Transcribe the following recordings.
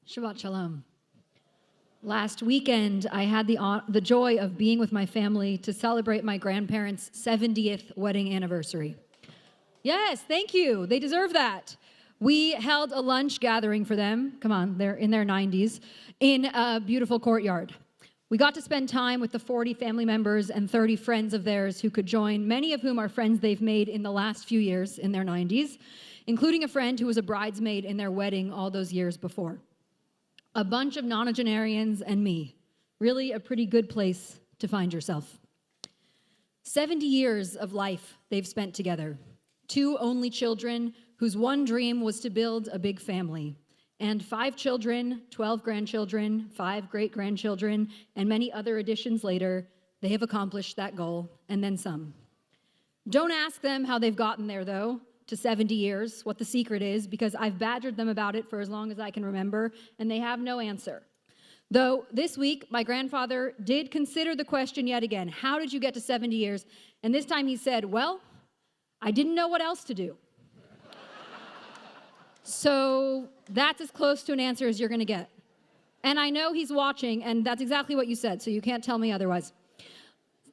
Shabbat Shalom. Last weekend, I had the joy of being with my family to celebrate my grandparents' 70th wedding anniversary. Yes, thank you. They deserve that. We held a lunch gathering for them. Come on, they're in their 90s, in a beautiful courtyard. We got to spend time with the 40 family members and 30 friends of theirs who could join, many of whom are friends they've made in the last few years in their 90s, including a friend who was a bridesmaid in their wedding all those years before. A bunch of nonagenarians and me. Really a pretty good place to find yourself. 70 years of life they've spent together. 2 only children whose one dream was to build a big family. And 5 children, 12 grandchildren, 5 great-grandchildren, and many other additions later, they have accomplished that goal, and then some. Don't ask them how they've gotten there, though, to 70 years, what the secret is, because I've badgered them about it for as long as I can remember, and they have no answer. Though this week, my grandfather did consider the question yet again, how did you get to 70 years? And this time he said, well, I didn't know what else to do. So that's as close to an answer as you're going to get. And I know he's watching, and that's exactly what you said, so you can't tell me otherwise.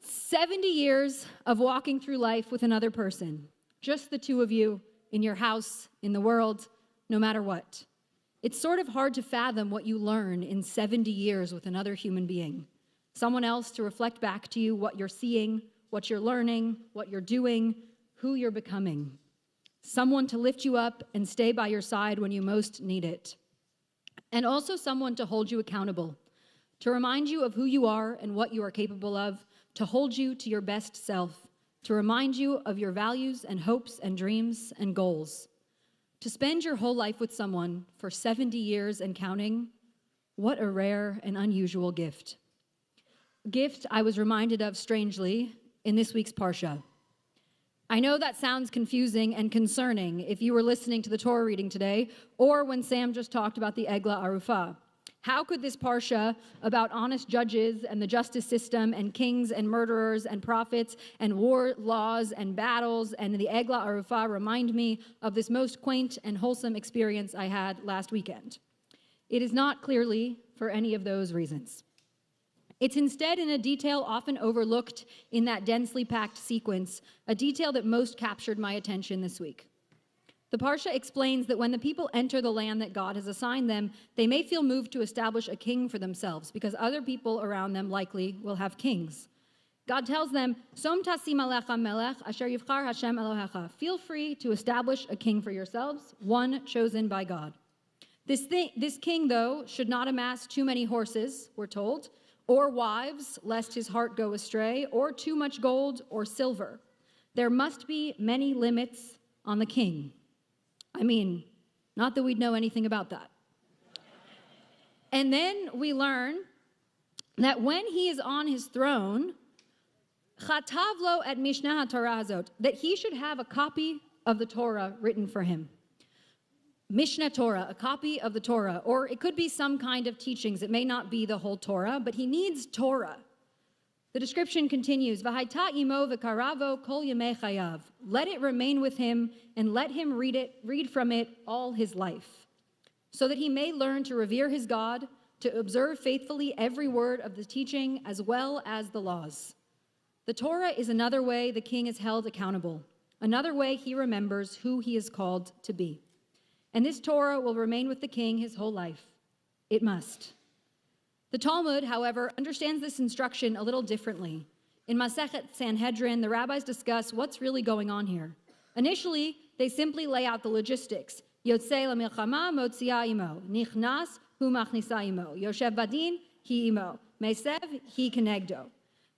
70 years of walking through life with another person. Just the 2 of you, in your house, in the world, no matter what. It's sort of hard to fathom what you learn in 70 years with another human being. Someone else to reflect back to you what you're seeing, what you're learning, what you're doing, who you're becoming. Someone to lift you up and stay by your side when you most need it. And also someone to hold you accountable, to remind you of who you are and what you are capable of, to hold you to your best self, to remind you of your values and hopes and dreams and goals. To spend your whole life with someone for 70 years and counting, what a rare and unusual gift. A gift I was reminded of strangely in this week's parsha. I know that sounds confusing and concerning if you were listening to the Torah reading today, or when Sam just talked about the Egla Arufah. How could this parsha about honest judges and the justice system and kings and murderers and prophets and war laws and battles and the Egla Arufah remind me of this most quaint and wholesome experience I had last weekend? It is not clearly for any of those reasons. It's instead in a detail often overlooked in that densely packed sequence, a detail that most captured my attention this week. The parsha explains that when the people enter the land that God has assigned them, they may feel moved to establish a king for themselves because other people around them likely will have kings. God tells them, "Som tasim alecha melech asher yivchar Hashem Elohecha." Feel free to establish a king for yourselves, one chosen by God. This king, though, should not amass too many horses, we're told, or wives, lest his heart go astray, or too much gold or silver. There must be many limits on the king. I mean, not that we'd know anything about that. And then we learn that when he is on his throne, chatav lo et mishnah Torah hazot, that he should have a copy of the Torah written for him. Mishnah Torah, a copy of the Torah, or it could be some kind of teachings. It may not be the whole Torah, but he needs Torah. The description continues, V'haita imo v'karavo kol yemei chayav. Let it remain with him, and let him read from it all his life, so that he may learn to revere his God, to observe faithfully every word of the teaching as well as the laws. The Torah is another way the king is held accountable, another way he remembers who he is called to be. And this Torah will remain with the king his whole life. It must. The Talmud, however, understands this instruction a little differently. In Masechet Sanhedrin, the rabbis discuss what's really going on here. Initially, they simply lay out the logistics. Yotzei lemilchama motzia imo. Nichnas hu machnisa imo. Yoshev badin hi imo. Mesev hi kenegdo.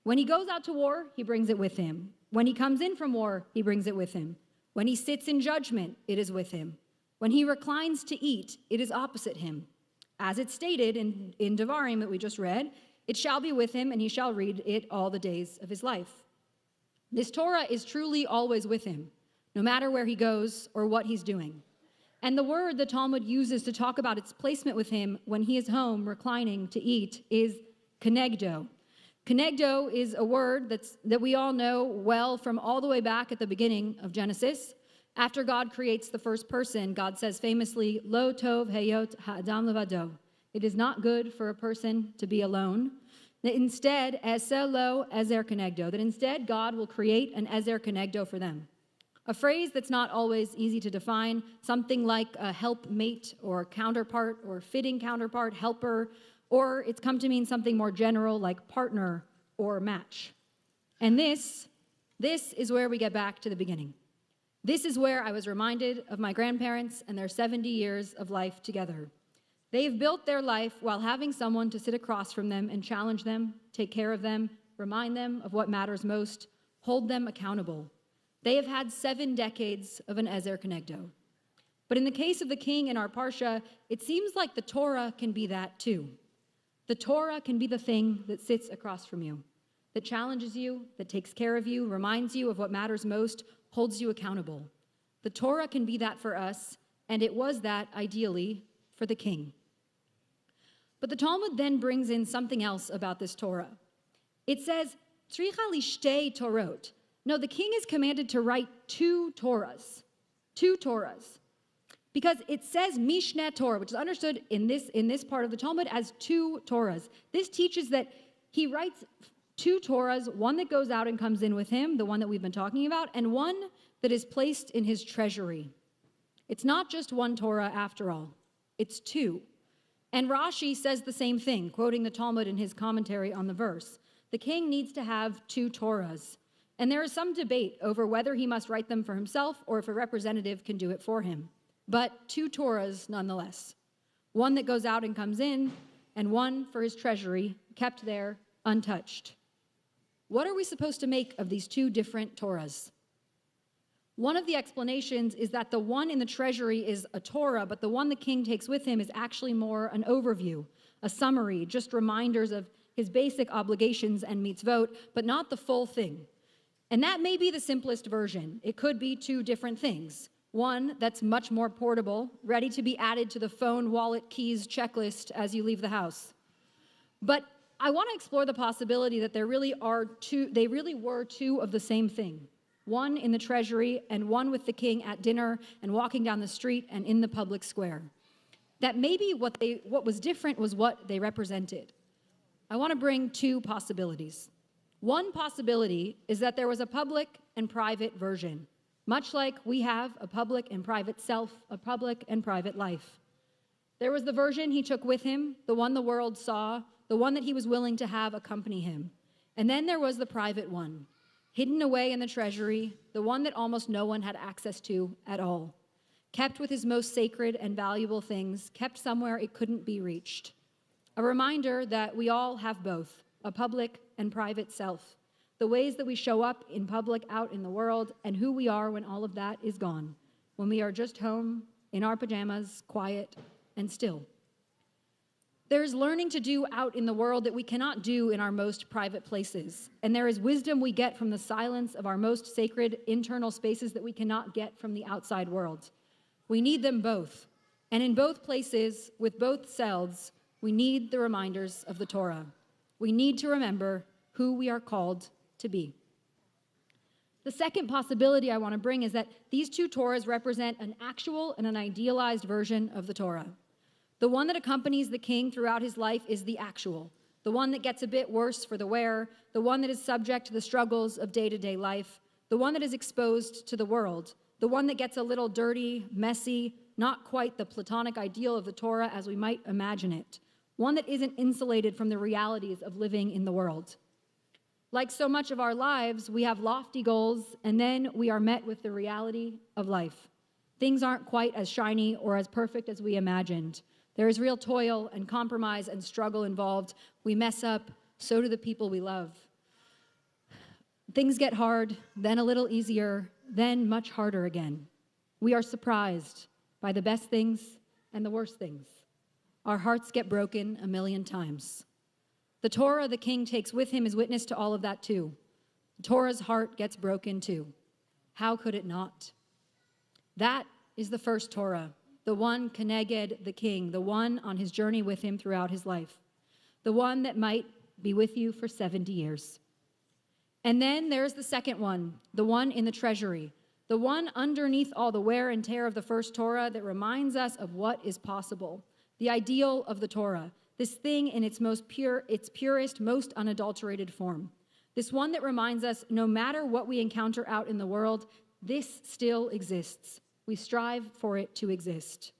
When he goes out to war, he brings it with him. When he comes in from war, he brings it with him. When he sits in judgment, it is with him. When he reclines to eat, it is opposite him. As it's stated in Devarim that we just read, it shall be with him, and he shall read it all the days of his life. This Torah is truly always with him, no matter where he goes or what he's doing. And the word the Talmud uses to talk about its placement with him when he is home reclining to eat is kenegdo. Kenegdo is a word that we all know well from all the way back at the beginning of Genesis. After God creates the first person, God says famously, Lo tov heyot ha'adam levado. It is not good for a person to be alone. That instead, ese lo ezer kenegdo, that instead God will create an ezer kenegdo for them. A phrase that's not always easy to define, something like a helpmate or counterpart or fitting counterpart, helper, or it's come to mean something more general like partner or match. And this is where we get back to the beginning. This is where I was reminded of my grandparents and their 70 years of life together. They've built their life while having someone to sit across from them and challenge them, take care of them, remind them of what matters most, hold them accountable. They have had 7 decades of an ezer kenegdo. But in the case of the king in our parsha, it seems like the Torah can be that too. The Torah can be the thing that sits across from you, that challenges you, that takes care of you, reminds you of what matters most, holds you accountable. The Torah can be that for us, and it was that, ideally, for the king. But the Talmud then brings in something else about this Torah. It says, Tzricha lishtei Torot. No, the king is commanded to write 2 Torahs. 2 Torahs. Because it says Mishneh Torah, which is understood in this part of the Talmud as 2 Torahs. This teaches that he writes 2 Torahs, one that goes out and comes in with him, the one that we've been talking about, and one that is placed in his treasury. It's not just 1 Torah after all. It's 2. And Rashi says the same thing, quoting the Talmud in his commentary on the verse. The king needs to have 2 Torahs. And there is some debate over whether he must write them for himself or if a representative can do it for him. But 2 Torahs nonetheless. One that goes out and comes in, and one for his treasury, kept there untouched. What are we supposed to make of these 2 different Torahs? One of the explanations is that the one in the treasury is a Torah, but the one the king takes with him is actually more an overview, a summary, just reminders of his basic obligations and mitzvot, but not the full thing. And that may be the simplest version. It could be 2 different things. One that's much more portable, ready to be added to the phone, wallet, keys checklist as you leave the house. But I want to explore the possibility that they really were 2 of the same thing. One in the treasury and one with the king at dinner and walking down the street and in the public square. That maybe what was different was what they represented. I want to bring 2 possibilities. One possibility is that there was a public and private version, much like we have a public and private self, a public and private life. There was the version he took with him, the one the world saw, the one that he was willing to have accompany him. And then there was the private one, hidden away in the treasury, the one that almost no one had access to at all, kept with his most sacred and valuable things, kept somewhere it couldn't be reached. A reminder that we all have both, a public and private self, the ways that we show up in public out in the world, and who we are when all of that is gone, when we are just home in our pajamas, quiet and still. There's learning to do out in the world that we cannot do in our most private places. And there is wisdom we get from the silence of our most sacred internal spaces that we cannot get from the outside world. We need them both. And in both places, with both selves, we need the reminders of the Torah. We need to remember who we are called to be. The second possibility I want to bring is that these 2 Torahs represent an actual and an idealized version of the Torah. The one that accompanies the king throughout his life is the actual, the one that gets a bit worse for the wearer, the one that is subject to the struggles of day-to-day life, the one that is exposed to the world, the one that gets a little dirty, messy, not quite the Platonic ideal of the Torah as we might imagine it, one that isn't insulated from the realities of living in the world. Like so much of our lives, we have lofty goals, and then we are met with the reality of life. Things aren't quite as shiny or as perfect as we imagined. There is real toil and compromise and struggle involved. We mess up, so do the people we love. Things get hard, then a little easier, then much harder again. We are surprised by the best things and the worst things. Our hearts get broken a million times. The Torah the king takes with him is witness to all of that too. The Torah's heart gets broken too. How could it not? That is the first Torah, the one keneged the king, the one on his journey with him throughout his life, the one that might be with you for 70 years. And then there's the second one, the one in the treasury, The one underneath all the wear and tear of the first Torah that reminds us of what is possible, the ideal of the Torah, this thing in its most pure, its purest, most unadulterated form. This one that reminds us, no matter what we encounter out in the world, this still exists. We strive for it to exist.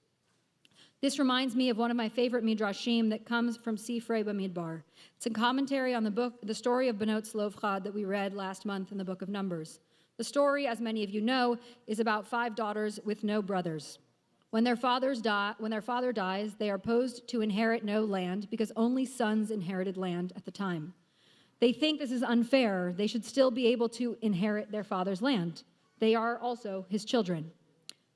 This reminds me of one of my favorite midrashim that comes from Sifrei Bamidbar. It's a commentary on the story of Benot Tzlofchad that we read last month in the book of Numbers. The story, as many of you know, is about 5 daughters with no brothers. When their father dies, they are posed to inherit no land because only sons inherited land at the time. They think this is unfair. They should still be able to inherit their father's land. They are also his children.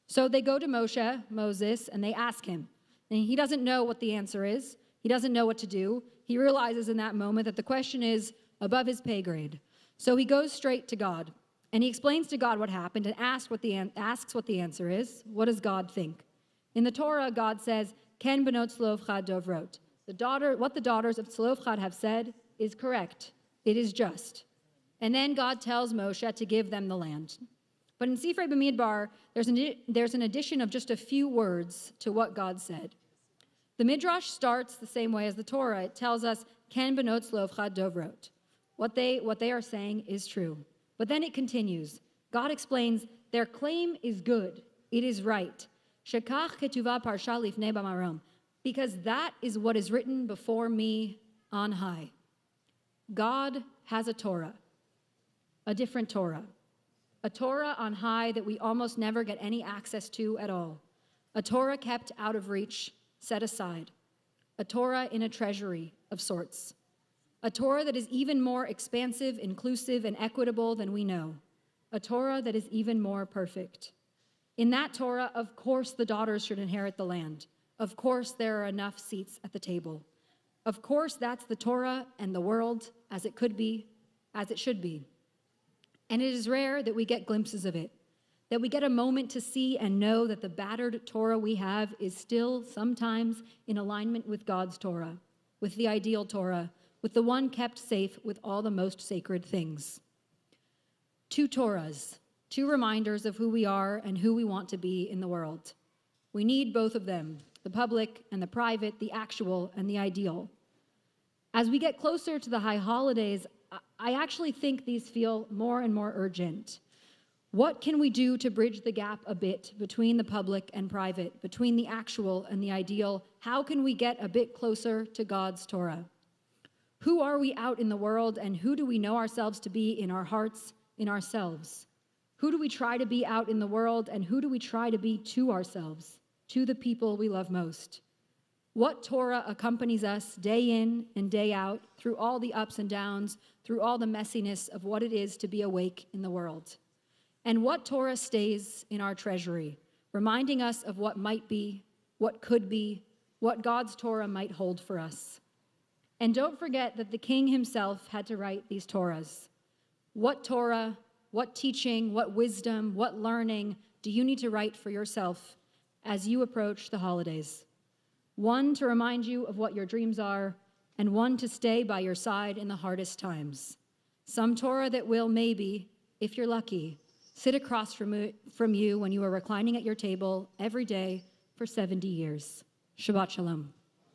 So they go to Moses, and they ask him. And he doesn't know what the answer is. He doesn't know what to do. He realizes in that moment that the question is above his pay grade. So he goes straight to God, and he explains to God what happened and asks what the answer is. What does God think? In the Torah, God says, Ken benot Tzlofchad dovrot. What the daughters of Tzlofchad have said is correct. It is just. And then God tells Moshe to give them the land. But in Sifrei Bamidbar, there's an addition of just a few words to what God said. The Midrash starts the same way as the Torah. It tells us, Ken benot Tzlofchad dovrot. What they are saying is true. But then it continues. God explains, their claim is good. It is right. Shekach ketuvah parsha lifnei bamarom. Because that is what is written before me on high. God has a Torah, a different Torah. A Torah on high that we almost never get any access to at all. A Torah kept out of reach, set aside. A Torah in a treasury of sorts. A Torah that is even more expansive, inclusive, and equitable than we know. A Torah that is even more perfect. In that Torah, of course the daughters should inherit the land. Of course there are enough seats at the table. Of course that's the Torah and the world as it could be, as it should be. And it is rare that we get glimpses of it, that we get a moment to see and know that the battered Torah we have is still sometimes in alignment with God's Torah, with the ideal Torah, with the one kept safe with all the most sacred things. 2 Torahs, 2 reminders of who we are and who we want to be in the world. We need both of them, the public and the private, the actual and the ideal. As we get closer to the high holidays, I actually think these feel more and more urgent. What can we do to bridge the gap a bit between the public and private, between the actual and the ideal? How can we get a bit closer to God's Torah? Who are we out in the world, and who do we know ourselves to be in our hearts, in ourselves? Who do we try to be out in the world, and who do we try to be to ourselves, to the people we love most? What Torah accompanies us day in and day out through all the ups and downs, through all the messiness of what it is to be awake in the world? And what Torah stays in our treasury, reminding us of what might be, what could be, what God's Torah might hold for us? And don't forget that the king himself had to write these Torahs. What Torah, what teaching, what wisdom, what learning do you need to write for yourself as you approach the holidays? One to remind you of what your dreams are, and one to stay by your side in the hardest times. Some Torah that will, maybe, if you're lucky, sit across from you when you are reclining at your table every day for 70 years. Shabbat Shalom.